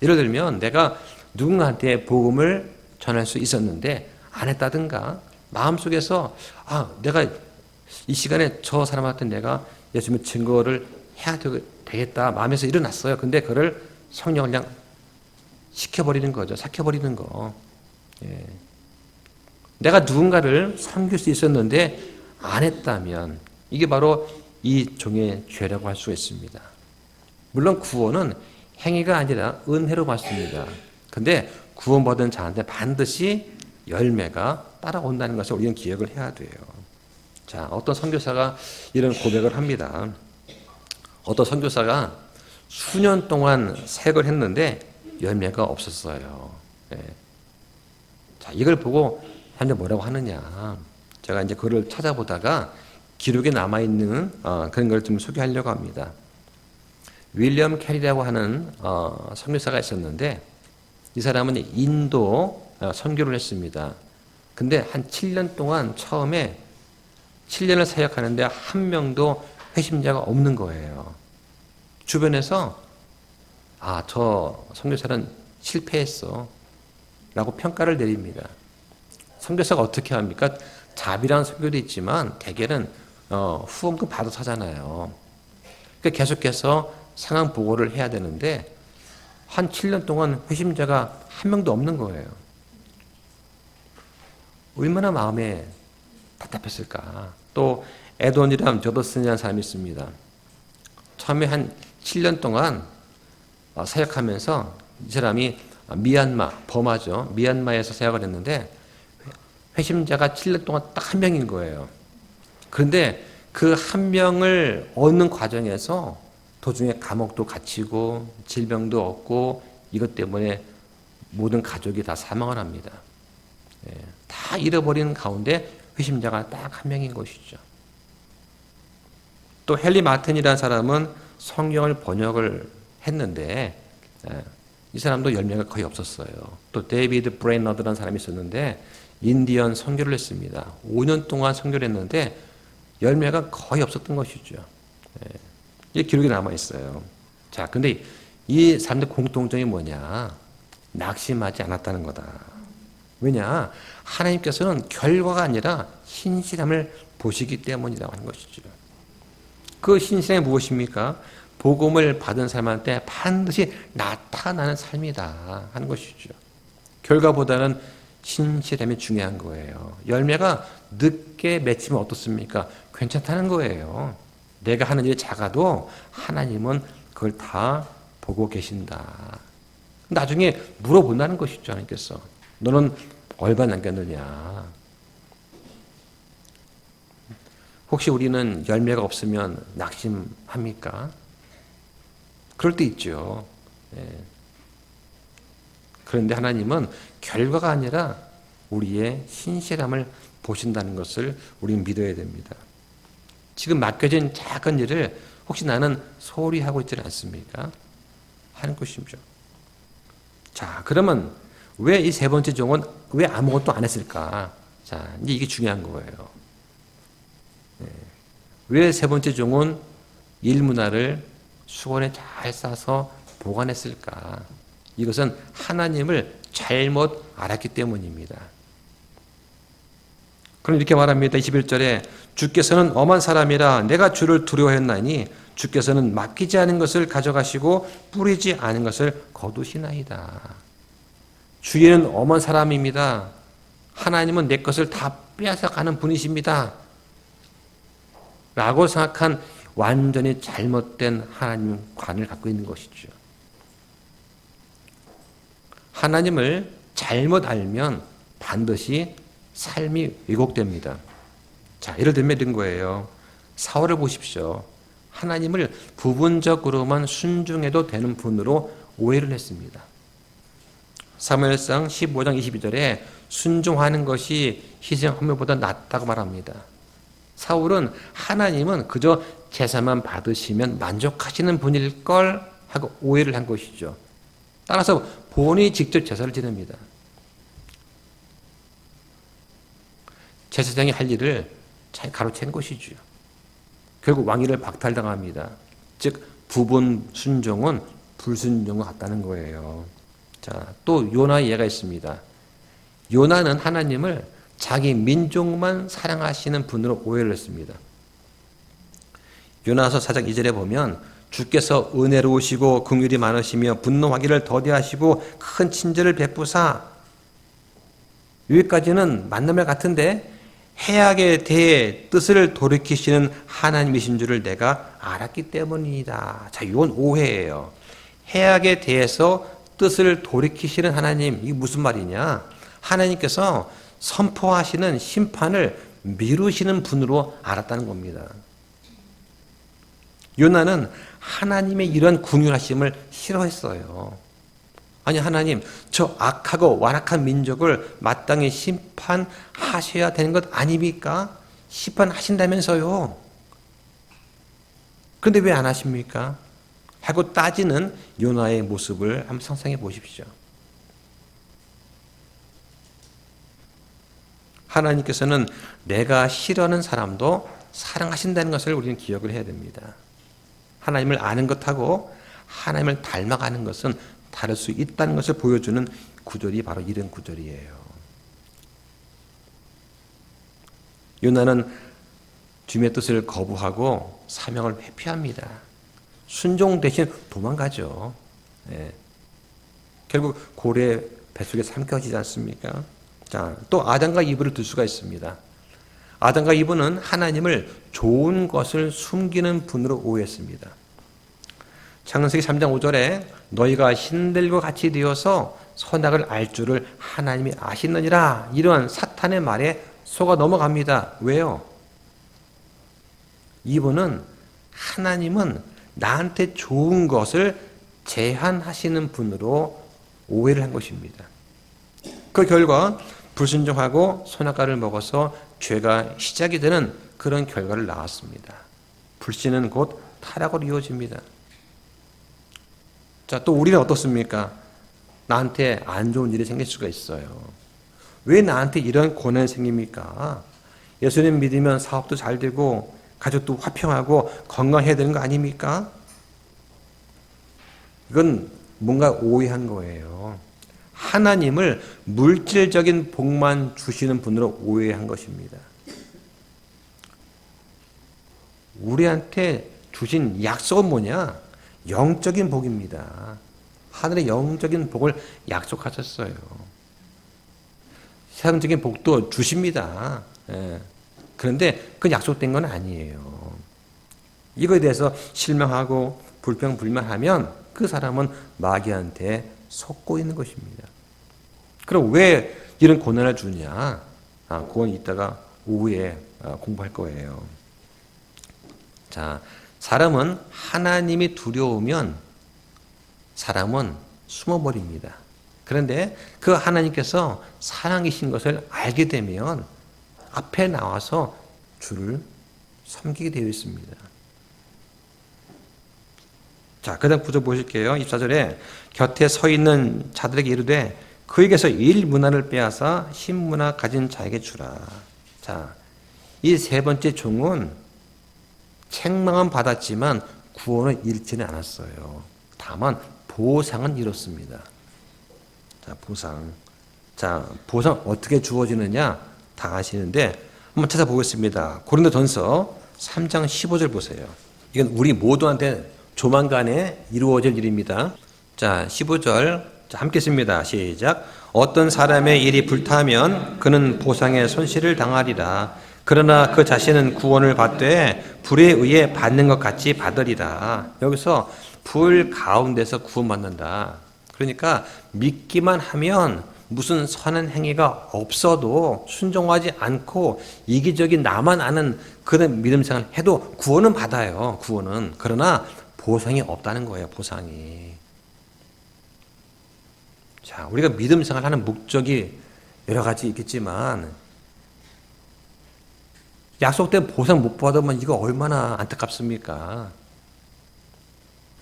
예를 들면 내가 누군가한테 복음을 전할 수 있었는데 안 했다든가 마음속에서 내가 이 시간에 저 사람한테 내가 예수님의 증거를 해야 되겠다 마음에서 일어났어요. 근데 그걸 성령을 그냥 시켜버리는 거죠. 삭혀버리는 거. 예. 내가 누군가를 섬길 수 있었는데 안 했다면 이게 바로 이 종의 죄라고 할 수가 있습니다. 물론 구원은 행위가 아니라 은혜로 받습니다. 근데 구원받은 자한테 반드시 열매가 따라온다는 것을 우리는 기억을 해야 돼요. 자, 어떤 선교사가 이런 고백을 합니다. 어떤 선교사가 수년 동안 사역을 했는데 열매가 없었어요. 네. 자, 이걸 보고 현재 뭐라고 하느냐. 제가 이제 그걸 찾아보다가 기록에 남아있는 그런 걸 좀 소개하려고 합니다. 윌리엄 캐리라고 하는 선교사가 있었는데 이 사람은 인도 선교를 했습니다. 근데 한 7년 동안 처음에 7년을 사역하는데 한 명도 회심자가 없는 거예요. 주변에서 저 선교사는 실패했어 라고 평가를 내립니다. 선교사가 어떻게 합니까? 자비라는 선교도 있지만 대개는 후원금 받아서 하잖아요. 그러니까 계속해서 상황 보고를 해야 되는데 한 7년 동안 회심자가 한 명도 없는 거예요. 얼마나 마음에 답답했을까. 또 에도니람 저더슨이라는 사람이 있습니다. 처음에 한 7년 동안 사역하면서 이 사람이 버마죠. 미얀마에서 사역을 했는데 회심자가 7년 동안 딱 한 명인 거예요. 그런데 그 한 명을 얻는 과정에서 도중에 감옥도 갇히고 질병도 얻고 이것 때문에 모든 가족이 다 사망을 합니다. 다 잃어버린 가운데 회심자가 딱 한 명인 것이죠. 또 헨리 마틴이라는 사람은 성경을 번역을 했는데 이 사람도 열매가 거의 없었어요. 또 데이비드 브레이너드라는 사람이 있었는데 인디언 선교를 했습니다. 5년 동안 선교를 했는데 열매가 거의 없었던 것이죠. 이게 기록이 남아있어요. 자, 근데 이 사람들 공통점이 뭐냐? 낙심하지 않았다는 거다. 왜냐? 하나님께서는 결과가 아니라 신실함을 보시기 때문이라고 하는 것이죠. 그 신실함이 무엇입니까? 복음을 받은 사람한테 반드시 나타나는 삶이다 하는 것이죠. 결과보다는 신실함이 중요한 거예요. 열매가 늦게 맺히면 어떻습니까? 괜찮다는 거예요. 내가 하는 일이 작아도 하나님은 그걸 다 보고 계신다. 나중에 물어본다는 것이죠. 하나님께서. 너는 얼마 남겼느냐? 혹시 우리는 열매가 없으면 낙심합니까? 그럴 때 있죠. 예. 그런데 하나님은 결과가 아니라 우리의 신실함을 보신다는 것을 우리는 믿어야 됩니다. 지금 맡겨진 작은 일을 혹시 나는 소홀히 하고 있지는 않습니까? 하는 것이죠. 자, 그러면 왜 이 세 번째 종은 왜 아무것도 안 했을까? 자, 이제 이게 중요한 거예요. 왜 세 번째 종은 일문화를 수건에 잘 싸서 보관했을까? 이것은 하나님을 잘못 알았기 때문입니다. 그럼 이렇게 말합니다. 21절에 주께서는 엄한 사람이라 내가 주를 두려워했나니 주께서는 맡기지 않은 것을 가져가시고 뿌리지 않은 것을 거두시나이다. 주인은 엄한 사람입니다. 하나님은 내 것을 다 빼앗아가는 분이십니다. 라고 생각한 완전히 잘못된 하나님 관을 갖고 있는 것이죠. 하나님을 잘못 알면 반드시 삶이 왜곡됩니다. 자, 예를 들면 이런 거예요. 사울을 보십시오. 하나님을 부분적으로만 순종해도 되는 분으로 오해를 했습니다. 사무엘상 15장 22절에 순종하는 것이 희생함보다 낫다고 말합니다. 사울은 하나님은 그저 제사만 받으시면 만족하시는 분일 걸 하고 오해를 한 것이죠. 따라서 본인이 직접 제사를 지냅니다. 제사장이 할 일을 잘 가로챈 것이죠. 결국 왕위를 박탈당합니다. 즉 부분 순종은 불순종과 같다는 거예요. 자, 또 요나의 예가 있습니다. 요나는 하나님을 자기 민족만 사랑하시는 분으로 오해를 했습니다. 요나서 4장 2절에 보면 주께서 은혜로우시고 긍휼이 많으시며 분노하기를 더디하시고 큰 친절을 베푸사, 여기까지는 맞는 말 같은데 해악에 대해 뜻을 돌이키시는 하나님이신 줄을 내가 알았기 때문이다. 자, 이건 오해예요. 해악에 대해서 뜻을 돌이키시는 하나님, 이게 무슨 말이냐? 하나님께서 선포하시는 심판을 미루시는 분으로 알았다는 겁니다. 요나는 하나님의 이런 궁휼하심을 싫어했어요. 아니, 하나님, 저 악하고 완악한 민족을 마땅히 심판하셔야 되는 것 아닙니까? 심판하신다면서요. 그런데 왜 안 하십니까? 하고 따지는 요나의 모습을 한번 상상해 보십시오. 하나님께서는 내가 싫어하는 사람도 사랑하신다는 것을 우리는 기억을 해야 됩니다. 하나님을 아는 것하고 하나님을 닮아가는 것은 다를 수 있다는 것을 보여주는 구절이 바로 이런 구절이에요. 요나는 주님의 뜻을 거부하고 사명을 회피합니다. 순종 대신 도망가죠. 예. 결국 고래 뱃속에 삼켜지지 않습니까? 자, 또 아담과 이브를 들 수가 있습니다. 아담과 이브는 하나님을 좋은 것을 숨기는 분으로 오해했습니다. 창세기 3장 5절에 너희가 신들과 같이 되어서 선악을 알 줄을 하나님이 아시느니라, 이러한 사탄의 말에 속아 넘어갑니다. 왜요? 이분은 하나님은 나한테 좋은 것을 제한하시는 분으로 오해를 한 것입니다. 그 결과 불순종하고 선악과를 먹어서 죄가 시작이 되는 그런 결과를 낳았습니다. 불신은 곧 타락으로 이어집니다. 자, 또 우리는 어떻습니까? 나한테 안 좋은 일이 생길 수가 있어요. 왜 나한테 이런 고난이 생깁니까? 예수님 믿으면 사업도 잘 되고 가족도 화평하고 건강해야 되는 거 아닙니까? 이건 뭔가 오해한 거예요. 하나님을 물질적인 복만 주시는 분으로 오해한 것입니다. 우리한테 주신 약속은 뭐냐? 영적인 복입니다. 하늘의 영적인 복을 약속하셨어요. 세상적인 복도 주십니다. 그런데 그건 약속된 건 아니에요. 이거에 대해서 실망하고 불평불만하면 그 사람은 마귀한테 속고 있는 것입니다. 그럼 왜 이런 고난을 주냐? 그건 이따가 오후에 공부할 거예요. 자, 사람은 하나님이 두려우면 사람은 숨어버립니다. 그런데 그 하나님께서 사랑이신 것을 알게 되면 앞에 나와서 주를 섬기게 되어 있습니다. 자, 그 다음 구절 보실게요. 24절에 곁에 서 있는 자들에게 이르되 그에게서 일 문화를 빼앗아 십 문화 가진 자에게 주라. 자, 이 세 번째 종은 책망은 받았지만 구원을 잃지는 않았어요. 다만 보상은 잃었습니다. 자, 보상. 자, 보상 어떻게 주어지느냐 다 아시는데 한번 찾아보겠습니다. 고린도전서 3장 15절 보세요. 이건 우리 모두한테 조만간에 이루어질 일입니다. 자, 15절. 자, 함께 씁니다. 시작. 어떤 사람의 일이 불타면 그는 보상의 손실을 당하리라. 그러나 그 자신은 구원을 받되 불에 의해 받는 것 같이 받으리라. 여기서 불 가운데서 구원받는다. 그러니까 믿기만 하면 무슨 선한 행위가 없어도 순종하지 않고 이기적인 나만 아는 그런 믿음 생활을 해도 구원은 받아요. 구원은. 그러나 보상이 없다는 거예요. 보상이. 자, 우리가 믿음 생활하는 목적이 여러 가지 있겠지만 약속된 보상 못 받으면 이거 얼마나 안타깝습니까?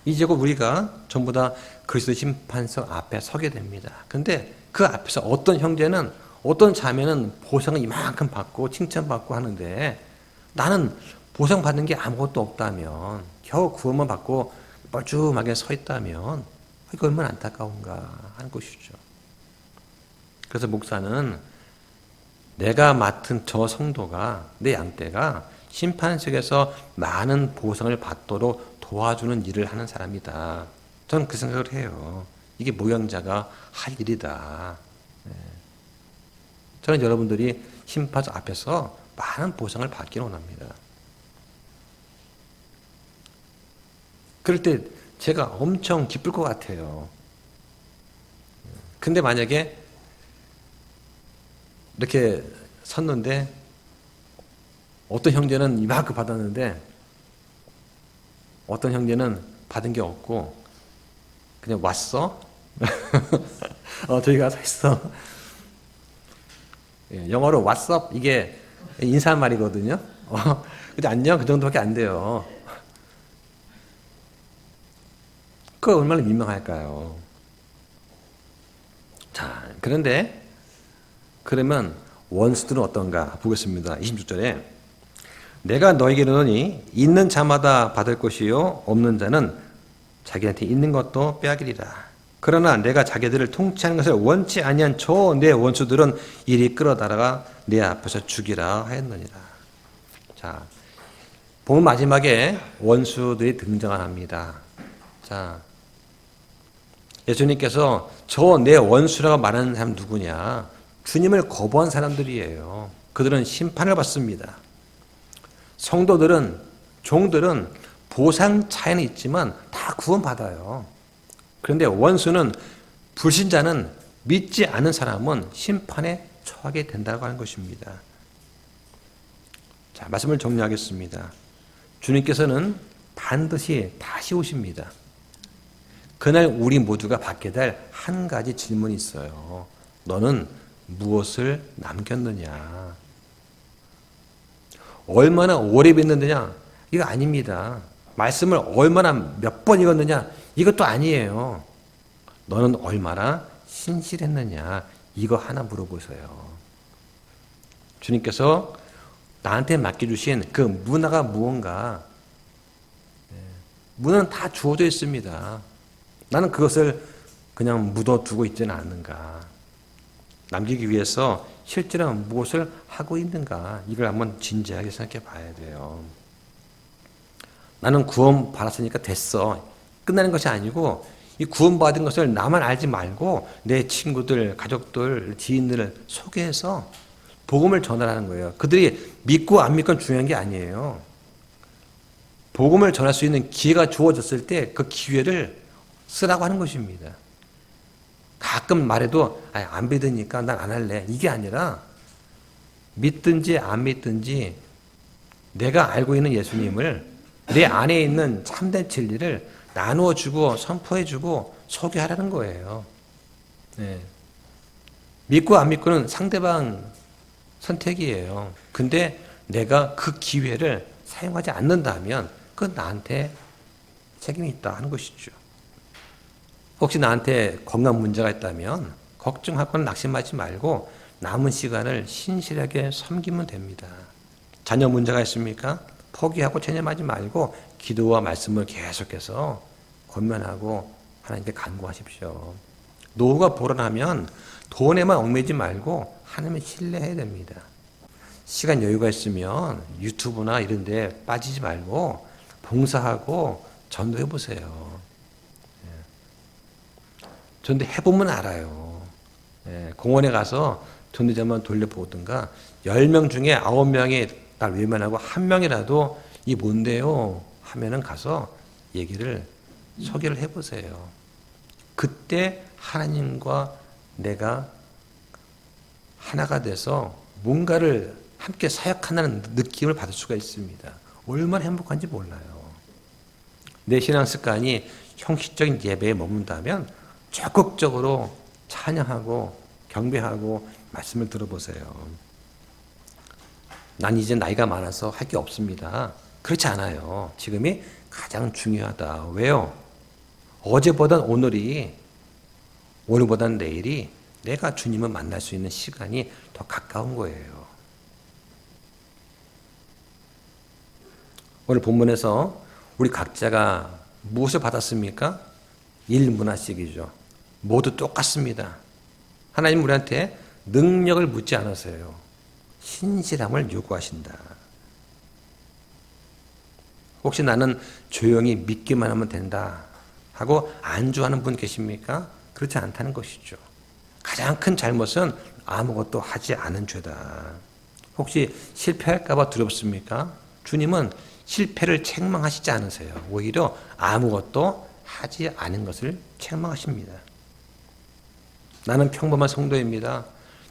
이제 곧 우리가 전부 다 그리스도 심판서 앞에 서게 됩니다. 그런데 그 앞에서 어떤 형제는 어떤 자매는 보상을 이만큼 받고 칭찬받고 하는데 나는 보상받는 게 아무것도 없다면 겨우 구원만 받고 뻘쭘하게 서 있다면 이거 얼마나 안타까운가 하는 것이죠. 그래서 목사는 내가 맡은 저 성도가 내 양떼가 심판석에서 많은 보상을 받도록 도와주는 일을 하는 사람이다. 저는 그 생각을 해요. 이게 목양자가 할 일이다. 저는 여러분들이 심판석 앞에서 많은 보상을 받기를 원합니다. 그럴 때 제가 엄청 기쁠 것 같아요. 근데 만약에 이렇게 섰는데 어떤 형제는 이만큼 받았는데 어떤 형제는 받은 게 없고 그냥 왔어? 저기가 서 있어. 영어로 what's up 이게 인사말이거든요. 근데 안녕 그 정도밖에 안 돼요. 그거 얼마나 민망할까요? 자, 그런데 그러면 원수들은 어떤가 보겠습니다. 26절에 내가 너에게 이르노니 있는 자마다 받을 것이요 없는 자는 자기한테 있는 것도 빼앗기리라. 그러나 내가 자기들을 통치하는 것을 원치 아니한 저 내 원수들은 이리 끌어다가 내 앞에서 죽이라 하였느니라. 자, 보면 마지막에 원수들이 등장을 합니다. 자, 예수님께서 저 내 원수라고 말하는 사람 누구냐? 주님을 거부한 사람들이에요. 그들은 심판을 받습니다. 성도들은, 종들은 보상 차이는 있지만 다 구원받아요. 그런데 원수는, 불신자는, 믿지 않은 사람은 심판에 처하게 된다고 하는 것입니다. 자, 말씀을 정리하겠습니다. 주님께서는 반드시 다시 오십니다. 그날 우리 모두가 받게 될 한 가지 질문이 있어요. 너는 무엇을 남겼느냐? 얼마나 오래 믿는느냐? 이거 아닙니다. 말씀을 얼마나 몇 번 읽었느냐? 이것도 아니에요. 너는 얼마나 신실했느냐? 이거 하나 물어보세요. 주님께서 나한테 맡겨주신 그 문화가 무언가? 문화는 다 주어져 있습니다. 나는 그것을 그냥 묻어두고 있지는 않는가. 남기기 위해서 실제로 무엇을 하고 있는가. 이걸 한번 진지하게 생각해 봐야 돼요. 나는 구원 받았으니까 됐어. 끝나는 것이 아니고 이 구원받은 것을 나만 알지 말고 내 친구들, 가족들, 지인들을 소개해서 복음을 전하라는 거예요. 그들이 믿고 안 믿건 중요한 게 아니에요. 복음을 전할 수 있는 기회가 주어졌을 때 그 기회를 쓰라고 하는 것입니다. 가끔 말해도 안 믿으니까 난 안 할래. 이게 아니라 믿든지 안 믿든지 내가 알고 있는 예수님을 내 안에 있는 참된 진리를 나누어주고 선포해주고 소개하라는 거예요. 네. 믿고 안 믿고는 상대방 선택이에요. 근데 내가 그 기회를 사용하지 않는다면 그건 나한테 책임이 있다 하는 것이죠. 혹시 나한테 건강 문제가 있다면 걱정하거나 낙심하지 말고 남은 시간을 신실하게 섬기면 됩니다. 자녀 문제가 있습니까? 포기하고 체념하지 말고 기도와 말씀을 계속해서 권면하고 하나님께 간구하십시오. 노후가 불어나면 돈에만 얽매이지 말고 하나님을 신뢰해야 됩니다. 시간 여유가 있으면 유튜브나 이런 데 빠지지 말고 봉사하고 전도해 보세요. 전도 해보면 알아요. 공원에 가서 전도자만 돌려보든가 10명 중에 9명이 날 외면하고 1명이라도 이 뭔데요? 하면은 가서 얘기를 소개를 해보세요. 그때 하나님과 내가 하나가 돼서 뭔가를 함께 사역한다는 느낌을 받을 수가 있습니다. 얼마나 행복한지 몰라요. 내 신앙 습관이 형식적인 예배에 머문다면 적극적으로 찬양하고 경배하고 말씀을 들어보세요. 난 이제 나이가 많아서 할 게 없습니다. 그렇지 않아요. 지금이 가장 중요하다. 왜요? 어제보단 오늘이, 오늘보단 내일이 내가 주님을 만날 수 있는 시간이 더 가까운 거예요. 오늘 본문에서 우리 각자가 무엇을 받았습니까? 1문화씩이죠. 모두 똑같습니다. 하나님 우리한테 능력을 묻지 않으세요. 신실함을 요구하신다. 혹시 나는 조용히 믿기만 하면 된다 하고 안주하는 분 계십니까? 그렇지 않다는 것이죠. 가장 큰 잘못은 아무것도 하지 않은 죄다. 혹시 실패할까 봐 두렵습니까? 주님은 실패를 책망하시지 않으세요. 오히려 아무것도 하지 않은 것을 책망하십니다. 나는 평범한 성도입니다.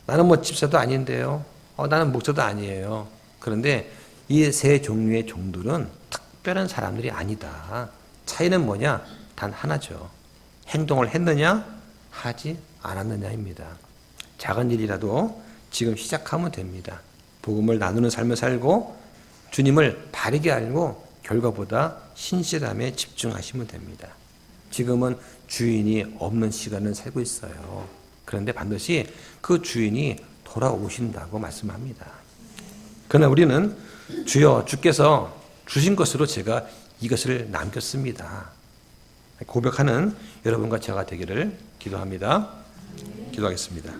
나는 뭐 집사도 아닌데요. 나는 목사도 아니에요. 그런데 이 세 종류의 종들은 특별한 사람들이 아니다. 차이는 뭐냐? 단 하나죠. 행동을 했느냐? 하지 않았느냐입니다. 작은 일이라도 지금 시작하면 됩니다. 복음을 나누는 삶을 살고 주님을 바르게 알고 결과보다 신실함에 집중하시면 됩니다. 지금은 주인이 없는 시간을 살고 있어요. 그런데 반드시 그 주인이 돌아오신다고 말씀합니다. 그러나 우리는 주여 주께서 주신 것으로 제가 이것을 남겼습니다. 고백하는 여러분과 제가 되기를 기도합니다. 기도하겠습니다.